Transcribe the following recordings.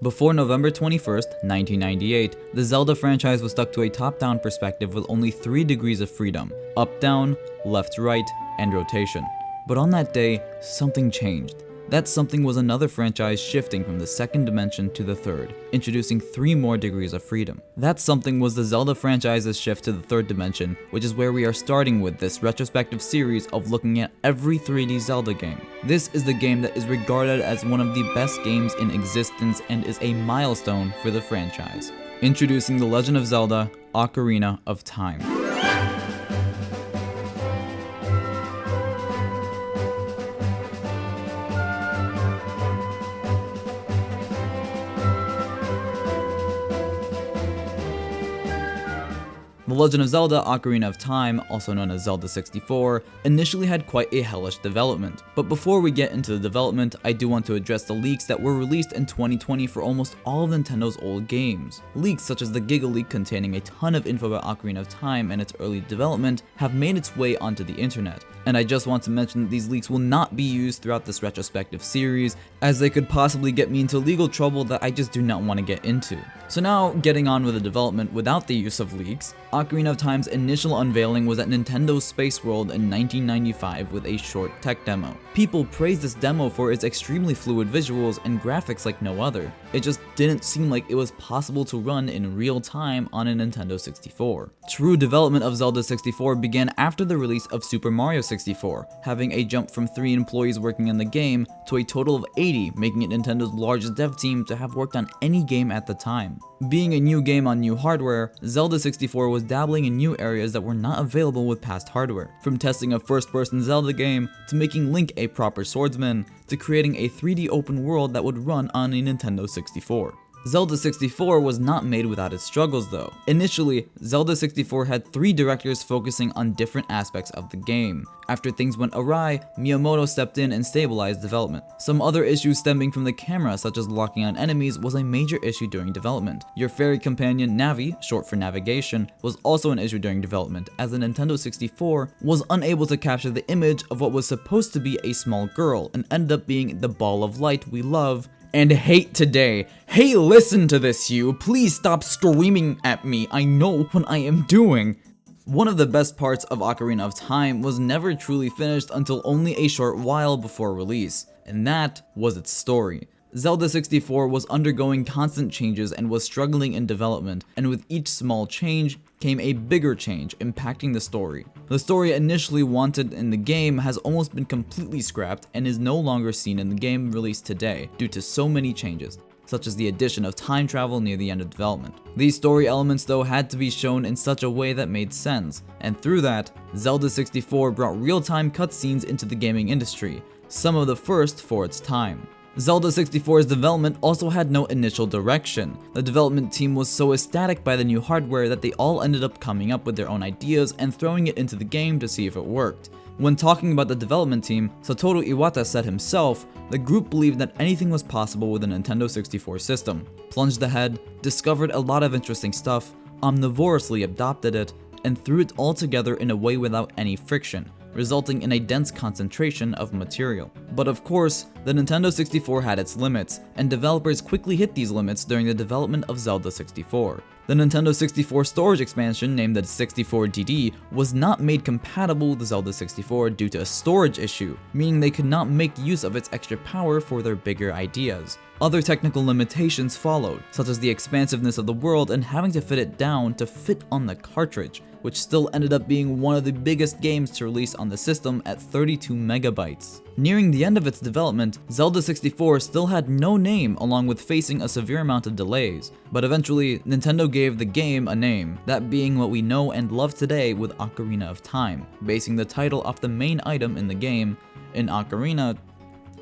Before November 21st, 1998, the Zelda franchise was stuck to a top-down perspective with only 3 degrees of freedom: up-down, left-right, and rotation. But on that day, something changed. That something was another franchise shifting from the second dimension to the third, introducing 3 more degrees of freedom. That something was the Zelda franchise's shift to the third dimension, which is where we are starting with this retrospective series of looking at every 3D Zelda game. This is the game that is regarded as one of the best games in existence and is a milestone for the franchise. Introducing The Legend of Zelda: Ocarina of Time. The Legend of Zelda: Ocarina of Time, also known as Zelda 64, initially had quite a hellish development. But before we get into the development, I do want to address the leaks that were released in 2020 for almost all of Nintendo's old games. Leaks such as the Giga Leak containing a ton of info about Ocarina of Time and its early development have made its way onto the internet. And I just want to mention that these leaks will not be used throughout this retrospective series, as they could possibly get me into legal trouble that I just do not want to get into. So now, getting on with the development without the use of leaks, Ocarina of Time's initial unveiling was at Nintendo's Space World in 1995 with a short tech demo. People praised this demo for its extremely fluid visuals and graphics like no other. It just didn't seem like it was possible to run in real time on a Nintendo 64. True development of Zelda 64 began after the release of Super Mario 64, having a jump from 3 employees working on the game to a total of 80, making it Nintendo's largest dev team to have worked on any game at the time. Being a new game on new hardware, Zelda 64 was dabbling in new areas that were not available with past hardware. From testing a first-person Zelda game, to making Link a proper swordsman, to creating a 3D open world that would run on a Nintendo 64. Zelda 64 was not made without its struggles though. Initially, Zelda 64 had 3 directors focusing on different aspects of the game. After things went awry, Miyamoto stepped in and stabilized development. Some other issues stemming from the camera, such as locking on enemies, was a major issue during development. Your fairy companion Navi, short for navigation, was also an issue during development, as the Nintendo 64 was unable to capture the image of what was supposed to be a small girl and ended up being the ball of light we love and hate today. Hey, listen to this, you. Please stop screaming at me. I know what I am doing. One of the best parts of Ocarina of Time was never truly finished until only a short while before release, and that was its story. Zelda 64 was undergoing constant changes and was struggling in development, and with each small change came a bigger change impacting the story. The story initially wanted in the game has almost been completely scrapped and is no longer seen in the game released today due to so many changes, such as the addition of time travel near the end of development. These story elements though had to be shown in such a way that made sense, and through that, Zelda 64 brought real-time cutscenes into the gaming industry, some of the first for its time. Zelda 64's development also had no initial direction. The development team was so ecstatic by the new hardware that they all ended up coming up with their own ideas and throwing it into the game to see if it worked. When talking about the development team, Satoru Iwata said himself, the group believed that anything was possible with a Nintendo 64 system, plunged ahead, discovered a lot of interesting stuff, omnivorously adopted it, and threw it all together in a way without any friction, resulting in a dense concentration of material. But of course, the Nintendo 64 had its limits, and developers quickly hit these limits during the development of Zelda 64. The Nintendo 64 storage expansion, named the 64DD, was not made compatible with the Zelda 64 due to a storage issue, meaning they could not make use of its extra power for their bigger ideas. Other technical limitations followed, such as the expansiveness of the world and having to fit it down to fit on the cartridge, which still ended up being one of the biggest games to release on the system at 32 megabytes. Nearing the end of its development, Zelda 64 still had no name along with facing a severe amount of delays, but eventually Nintendo gave the game a name, that being what we know and love today with Ocarina of Time, basing the title off the main item in the game, in Ocarina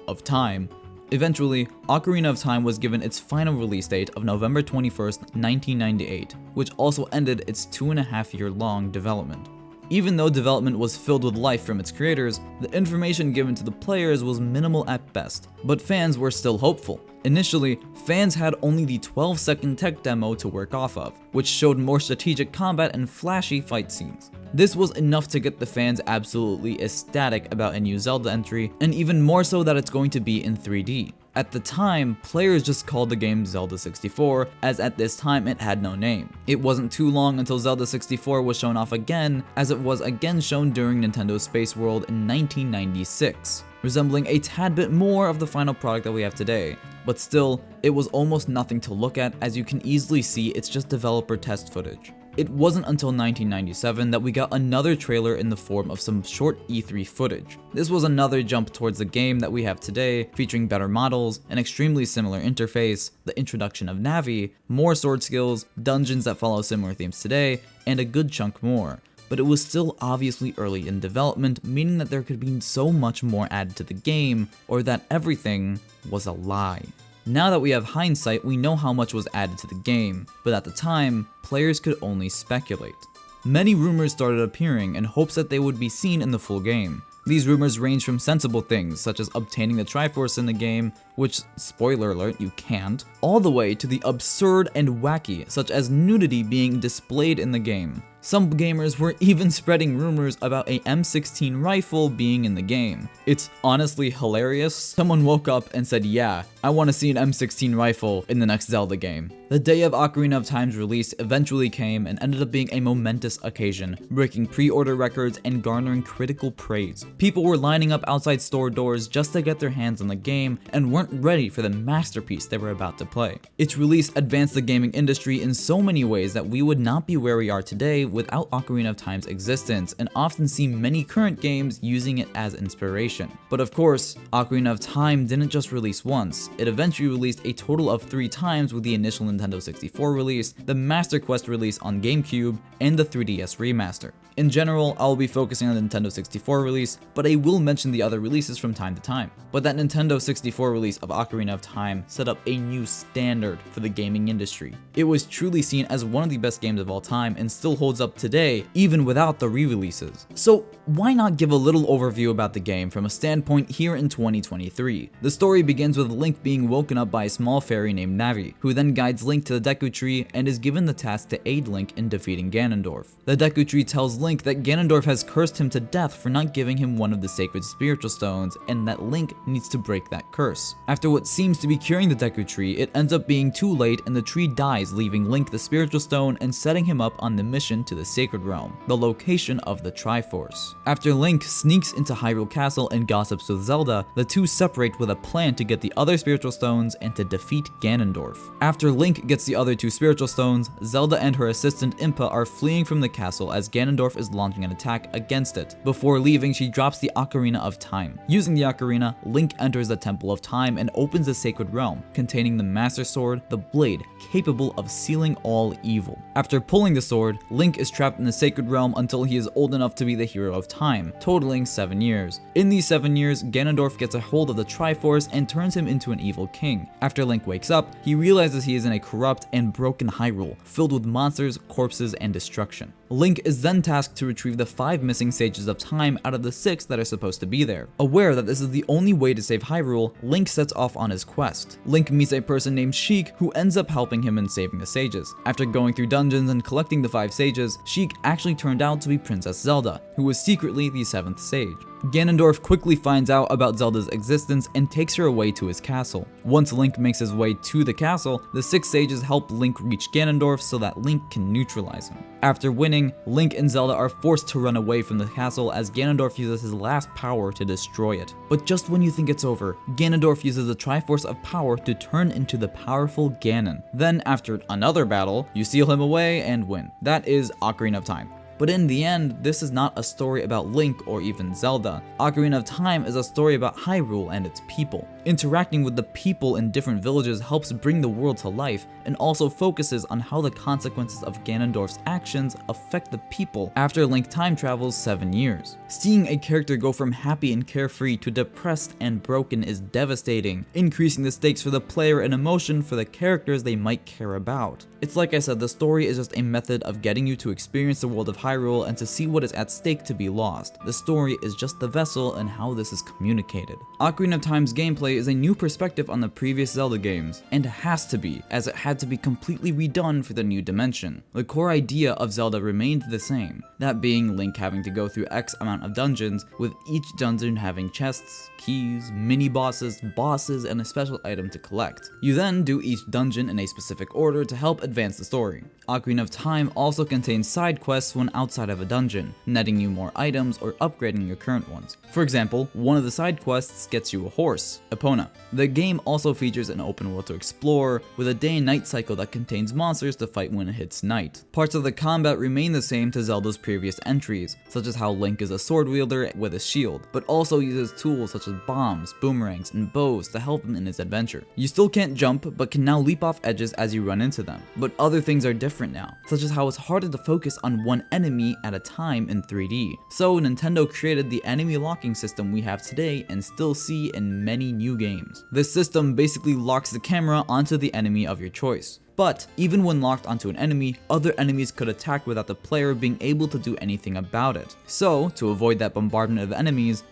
of Time. Eventually, Ocarina of Time was given its final release date of November 21st, 1998, which also ended its 2.5-year-long development. Even though development was filled with life from its creators, the information given to the players was minimal at best, but fans were still hopeful. Initially, fans had only the 12-second tech demo to work off of, which showed more strategic combat and flashy fight scenes. This was enough to get the fans absolutely ecstatic about a new Zelda entry, and even more so that it's going to be in 3D. At the time, players just called the game Zelda 64, as at this time it had no name. It wasn't too long until Zelda 64 was shown off again, as it was again shown during Nintendo Space World in 1996, resembling a tad bit more of the final product that we have today. But still, it was almost nothing to look at, as you can easily see it's just developer test footage. It wasn't until 1997 that we got another trailer in the form of some short E3 footage. This was another jump towards the game that we have today, featuring better models, an extremely similar interface, the introduction of Navi, more sword skills, dungeons that follow similar themes today, and a good chunk more. But it was still obviously early in development, meaning that there could be so much more added to the game, or that everything was a lie. Now that we have hindsight, we know how much was added to the game, but at the time, players could only speculate. Many rumors started appearing in hopes that they would be seen in the full game. These rumors range from sensible things, such as obtaining the Triforce in the game, which, spoiler alert, you can't, all the way to the absurd and wacky, such as nudity being displayed in the game. Some gamers were even spreading rumors about a M16 rifle being in the game. It's honestly hilarious. Someone woke up and said, yeah, I want to see an M16 rifle in the next Zelda game. The day of Ocarina of Time's release eventually came and ended up being a momentous occasion, breaking pre-order records and garnering critical praise. People were lining up outside store doors just to get their hands on the game and weren't ready for the masterpiece they were about to play. Its release advanced the gaming industry in so many ways that we would not be where we are today without Ocarina of Time's existence, and often see many current games using it as inspiration. But of course, Ocarina of Time didn't just release once. It eventually released a total of 3 times, with the initial Nintendo 64 release, the Master Quest release on GameCube, and the 3DS remaster. In general, I'll be focusing on the Nintendo 64 release, but I will mention the other releases from time to time. But that Nintendo 64 release of Ocarina of Time set up a new standard for the gaming industry. It was truly seen as one of the best games of all time and still holds up today, even without the re-releases. So why not give a little overview about the game from a standpoint here in 2023? The story begins with Link being woken up by a small fairy named Navi, who then guides Link to the Deku Tree and is given the task to aid Link in defeating Ganondorf. The Deku Tree tells Link that Ganondorf has cursed him to death for not giving him one of the sacred spiritual stones, and that Link needs to break that curse. After what seems to be curing the Deku Tree, it ends up being too late and the tree dies, leaving Link the spiritual stone and setting him up on the mission to the Sacred Realm, the location of the Triforce. After Link sneaks into Hyrule Castle and gossips with Zelda, the two separate with a plan to get the other spiritual stones and to defeat Ganondorf. After Link gets the other 2 spiritual stones, Zelda and her assistant Impa are fleeing from the castle as Ganondorf is launching an attack against it. Before leaving, she drops the Ocarina of Time. Using the Ocarina, Link enters the Temple of Time and opens the Sacred Realm, containing the Master Sword, the blade, capable of sealing all evil. After pulling the sword, Link is trapped in the Sacred Realm until he is old enough to be the hero of time, totaling 7 years. In these 7 years, Ganondorf gets a hold of the Triforce and turns him into an evil king. After Link wakes up, he realizes he is in a corrupt and broken Hyrule, filled with monsters, corpses, and destruction. Link is then tasked to retrieve the 5 missing Sages of Time out of the 6 that are supposed to be there. Aware that this is the only way to save Hyrule, Link sets off on his quest. Link meets a person named Sheik who ends up helping him in saving the Sages. After going through dungeons and collecting the 5 Sages, Sheik actually turned out to be Princess Zelda, who was secretly the 7th Sage. Ganondorf quickly finds out about Zelda's existence and takes her away to his castle. Once Link makes his way to the castle, the 6 sages help Link reach Ganondorf so that Link can neutralize him. After winning, Link and Zelda are forced to run away from the castle as Ganondorf uses his last power to destroy it. But just when you think it's over, Ganondorf uses the Triforce of Power to turn into the powerful Ganon. Then, after another battle, you seal him away and win. That is Ocarina of Time. But in the end, this is not a story about Link or even Zelda. Ocarina of Time is a story about Hyrule and its people. Interacting with the people in different villages helps bring the world to life, and also focuses on how the consequences of Ganondorf's actions affect the people after Link time travels 7 years. Seeing a character go from happy and carefree to depressed and broken is devastating, increasing the stakes for the player and emotion for the characters they might care about. It's like I said, the story is just a method of getting you to experience the world of Hyrule and to see what is at stake to be lost. The story is just the vessel and how this is communicated. Ocarina of Time's gameplay gameplay is a new perspective on the previous Zelda games, and has to be, as it had to be completely redone for the new dimension. The core idea of Zelda remained the same, that being Link having to go through X amount of dungeons, with each dungeon having chests, keys, mini-bosses, bosses, and a special item to collect. You then do each dungeon in a specific order to help advance the story. Ocarina of Time also contains side quests when outside of a dungeon, netting you more items or upgrading your current ones. For example, one of the side quests gets you a horse, Epona. The game also features an open world to explore, with a day and night cycle that contains monsters to fight when it hits night. Parts of the combat remain the same to Zelda's previous entries, such as how Link is a sword wielder with a shield, but also uses tools such as bombs, boomerangs, and bows to help him in his adventure. You still can't jump, but can now leap off edges as you run into them. But other things are different now, such as how it's harder to focus on one enemy at a time in 3D. So Nintendo created the enemy locking system we have today and still see in many new games. This system basically locks the camera onto the enemy of your choice. But even when locked onto an enemy, other enemies could attack without the player being able to do anything about it. So, to avoid that bombardment of enemies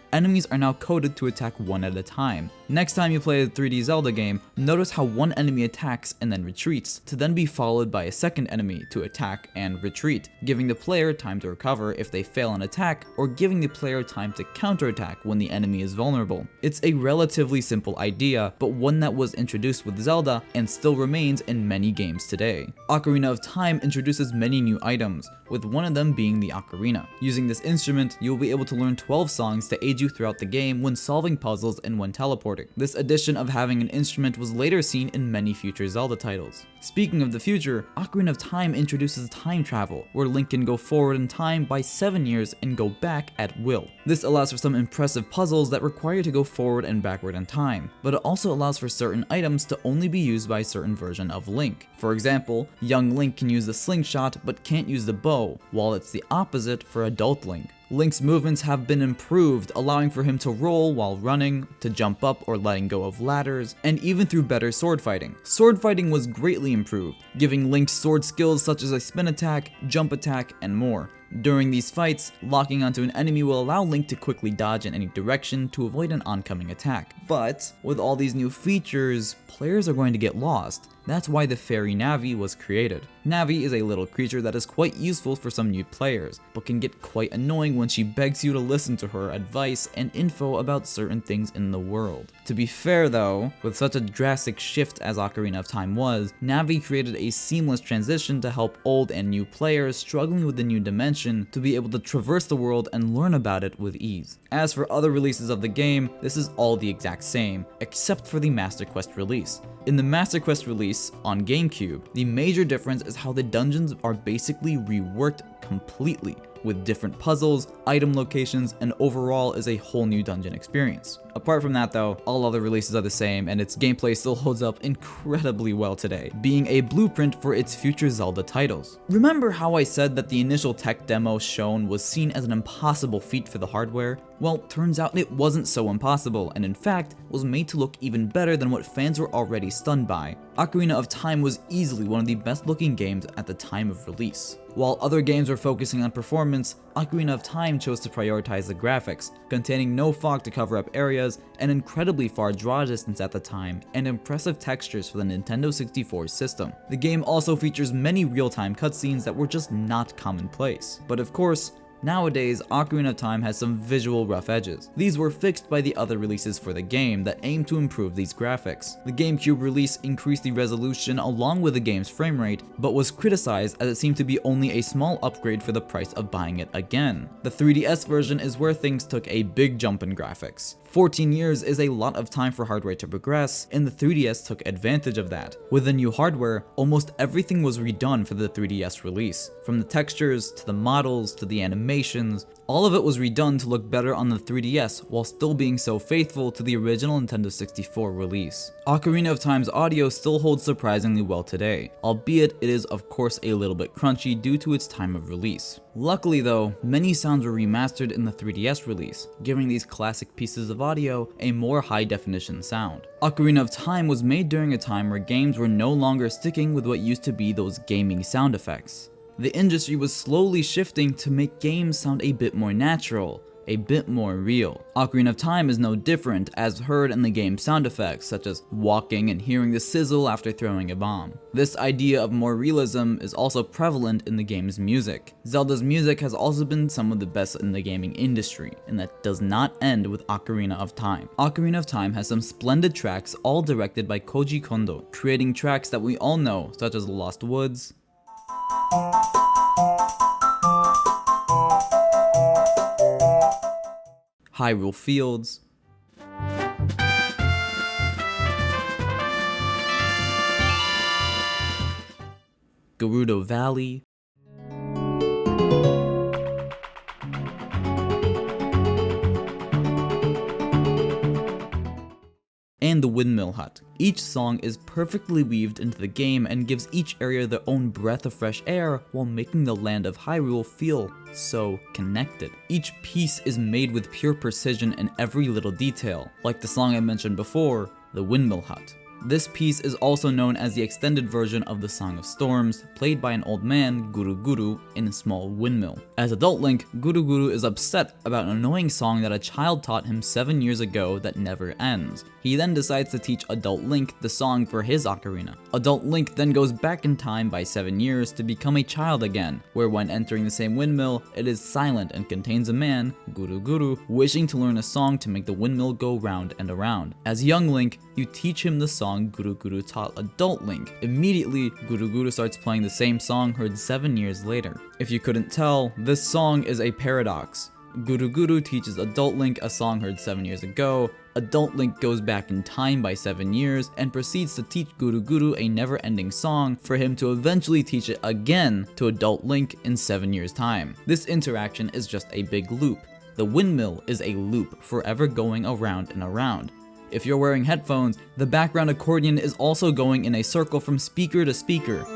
are now coded to attack one at a time. Next time you play a 3D Zelda game, notice how one enemy attacks and then retreats, to then be followed by a second enemy to attack and retreat, giving the player time to recover if they fail an attack, or giving the player time to counterattack when the enemy is vulnerable. It's a relatively simple idea, but one that was introduced with Zelda and still remains in many games today. Ocarina of Time introduces many new items, with one of them being the ocarina. Using this instrument, you will be able to learn 12 songs to aid you throughout the game when solving puzzles and when teleporting. This addition of having an instrument was later seen in many future Zelda titles. Speaking of the future, Ocarina of Time introduces time travel, where Link can go forward in time by 7 years and go back at will. This allows for some impressive puzzles that require you to go forward and backward in time, but it also allows for certain items to only be used by a certain version of Link. For example, young Link can use the slingshot but can't use the bow, while it's the opposite for adult Link. Link's movements have been improved, allowing for him to roll while running, to jump up or letting go of ladders, and even through better sword fighting. Sword fighting was greatly improved, giving Link sword skills such as a spin attack, jump attack, and more. During these fights, locking onto an enemy will allow Link to quickly dodge in any direction to avoid an oncoming attack. But with all these new features, players are going to get lost. That's why the fairy Navi was created. Navi is a little creature that is quite useful for some new players, but can get quite annoying when she begs you to listen to her advice and info about certain things in the world. To be fair though, with such a drastic shift as Ocarina of Time was, Navi created a seamless transition to help old and new players struggling with the new dimension to be able to traverse the world and learn about it with ease. As for other releases of the game, this is all the exact same, except for the Master Quest release. In the Master Quest release on GameCube, the major difference is how the dungeons are basically reworked completely, with different puzzles, item locations, and overall is a whole new dungeon experience. Apart from that though, all other releases are the same and its gameplay still holds up incredibly well today, being a blueprint for its future Zelda titles. Remember how I said that the initial tech demo shown was seen as an impossible feat for the hardware? Well, turns out it wasn't so impossible, and in fact, was made to look even better than what fans were already stunned by. Ocarina of Time was easily one of the best looking games at the time of release. While other games were focusing on performance, Ocarina of Time chose to prioritize the graphics, containing no fog to cover up areas, an incredibly far draw distance at the time, and impressive textures for the Nintendo 64 system. The game also features many real-time cutscenes that were just not commonplace. But of course, nowadays, Ocarina of Time has some visual rough edges. These were fixed by the other releases for the game that aimed to improve these graphics. The GameCube release increased the resolution along with the game's frame rate, but was criticized as it seemed to be only a small upgrade for the price of buying it again. The 3DS version is where things took a big jump in graphics. 14 years is a lot of time for hardware to progress, and the 3DS took advantage of that. With the new hardware, almost everything was redone for the 3DS release. From the textures, to the models, to the animations, all of it was redone to look better on the 3DS while still being so faithful to the original Nintendo 64 release. Ocarina of Time's audio still holds surprisingly well today, albeit it is of course a little bit crunchy due to its time of release. Luckily though, many sounds were remastered in the 3DS release, giving these classic pieces of audio a more high definition sound. Ocarina of Time was made during a time where games were no longer sticking with what used to be those gaming sound effects. The industry was slowly shifting to make games sound a bit more natural, a bit more real. Ocarina of Time is no different, as heard in the game's sound effects, such as walking and hearing the sizzle after throwing a bomb. This idea of more realism is also prevalent in the game's music. Zelda's music has also been some of the best in the gaming industry, and that does not end with Ocarina of Time. Ocarina of Time has some splendid tracks, all directed by Koji Kondo, creating tracks that we all know, such as The Lost Woods, Hyrule Fields, Gerudo Valley, and the Windmill Hut. Each song is perfectly weaved into the game and gives each area their own breath of fresh air while making the land of Hyrule feel so connected. Each piece is made with pure precision in every little detail, like the song I mentioned before, the Windmill Hut. This piece is also known as the extended version of the Song of Storms, played by an old man, Guru Guru, in a small windmill. As adult Link, Guru Guru is upset about an annoying song that a child taught him 7 years ago that never ends. He then decides to teach adult Link the song for his ocarina. Adult Link then goes back in time by 7 years to become a child again, where when entering the same windmill, it is silent and contains a man, Guru Guru, wishing to learn a song to make the windmill go round and around. As young Link, you teach him the song Guru Guru taught adult Link. Immediately, Guru Guru starts playing the same song heard 7 years later. If you couldn't tell, this song is a paradox. Guru Guru teaches adult Link a song heard 7 years ago, adult Link goes back in time by 7 years and proceeds to teach Guru Guru a never-ending song for him to eventually teach it again to adult Link in 7 years' time. This interaction is just a big loop. The windmill is a loop, forever going around and around. If you're wearing headphones, the background accordion is also going in a circle from speaker to speaker.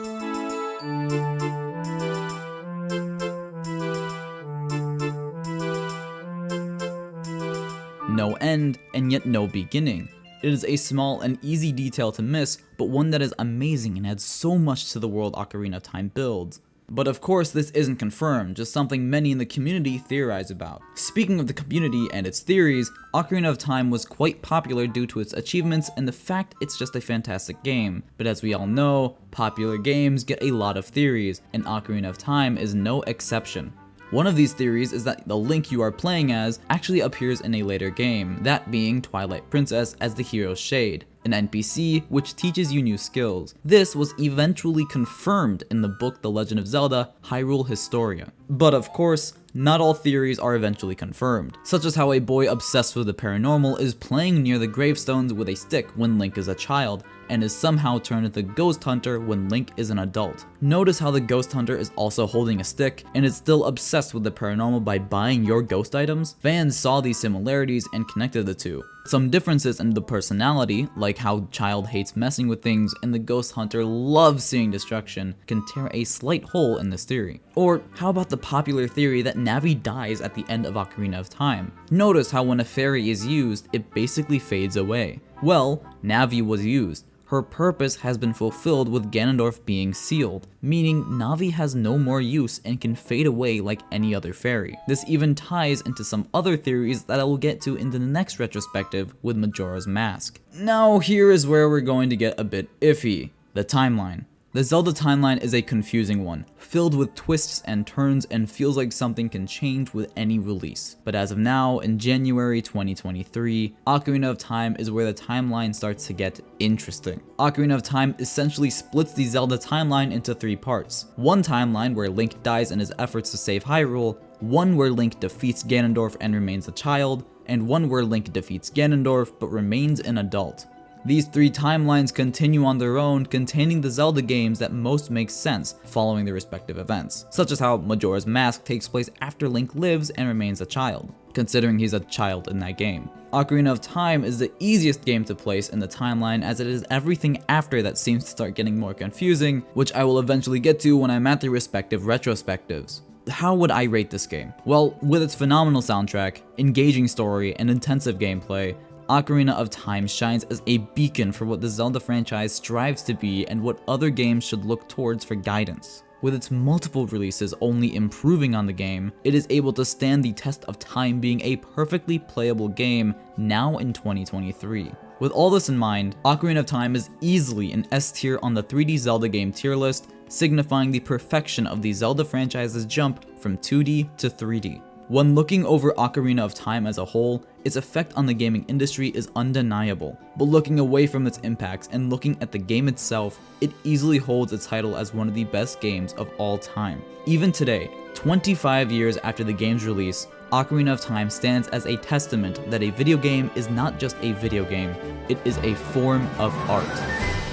No end, and yet no beginning. It is a small and easy detail to miss, but one that is amazing and adds so much to the world Ocarina of Time builds. But of course, this isn't confirmed, just something many in the community theorize about. Speaking of the community and its theories, Ocarina of Time was quite popular due to its achievements and the fact it's just a fantastic game. But as we all know, popular games get a lot of theories, and Ocarina of Time is no exception. One of these theories is that the Link you are playing as actually appears in a later game, that being Twilight Princess as the hero's shade, an NPC which teaches you new skills. This was eventually confirmed in the book The Legend of Zelda, Hyrule Historia. But of course, not all theories are eventually confirmed, such as how a boy obsessed with the paranormal is playing near the gravestones with a stick when Link is a child, and is somehow turned into Ghost Hunter when Link is an adult. Notice how the Ghost Hunter is also holding a stick, and is still obsessed with the paranormal by buying your ghost items? Fans saw these similarities and connected the two. Some differences in the personality, like how Child hates messing with things and the Ghost Hunter loves seeing destruction, can tear a slight hole in this theory. Or how about the popular theory that Navi dies at the end of Ocarina of Time? Notice how when a fairy is used, it basically fades away. Well, Navi was used. Her purpose has been fulfilled with Ganondorf being sealed, meaning Navi has no more use and can fade away like any other fairy. This even ties into some other theories that I will get to in the next retrospective with Majora's Mask. Now here is where we're going to get a bit iffy: the timeline. The Zelda timeline is a confusing one, filled with twists and turns and feels like something can change with any release. But as of now, in January 2023, Ocarina of Time is where the timeline starts to get interesting. Ocarina of Time essentially splits the Zelda timeline into 3 parts. One timeline where Link dies in his efforts to save Hyrule, one where Link defeats Ganondorf and remains a child, and one where Link defeats Ganondorf but remains an adult. These 3 timelines continue on their own, containing the Zelda games that most make sense following their respective events, such as how Majora's Mask takes place after Link lives and remains a child, considering he's a child in that game. Ocarina of Time is the easiest game to place in the timeline, as it is everything after that seems to start getting more confusing, which I will eventually get to when I'm at the respective retrospectives. How would I rate this game? Well, with its phenomenal soundtrack, engaging story, and intensive gameplay, Ocarina of Time shines as a beacon for what the Zelda franchise strives to be and what other games should look towards for guidance. With its multiple releases only improving on the game, it is able to stand the test of time being a perfectly playable game now in 2023. With all this in mind, Ocarina of Time is easily an S tier on the 3D Zelda game tier list, signifying the perfection of the Zelda franchise's jump from 2D to 3D. When looking over Ocarina of Time as a whole, its effect on the gaming industry is undeniable, but looking away from its impacts and looking at the game itself, it easily holds its title as one of the best games of all time. Even today, 25 years after the game's release, Ocarina of Time stands as a testament that a video game is not just a video game, it is a form of art.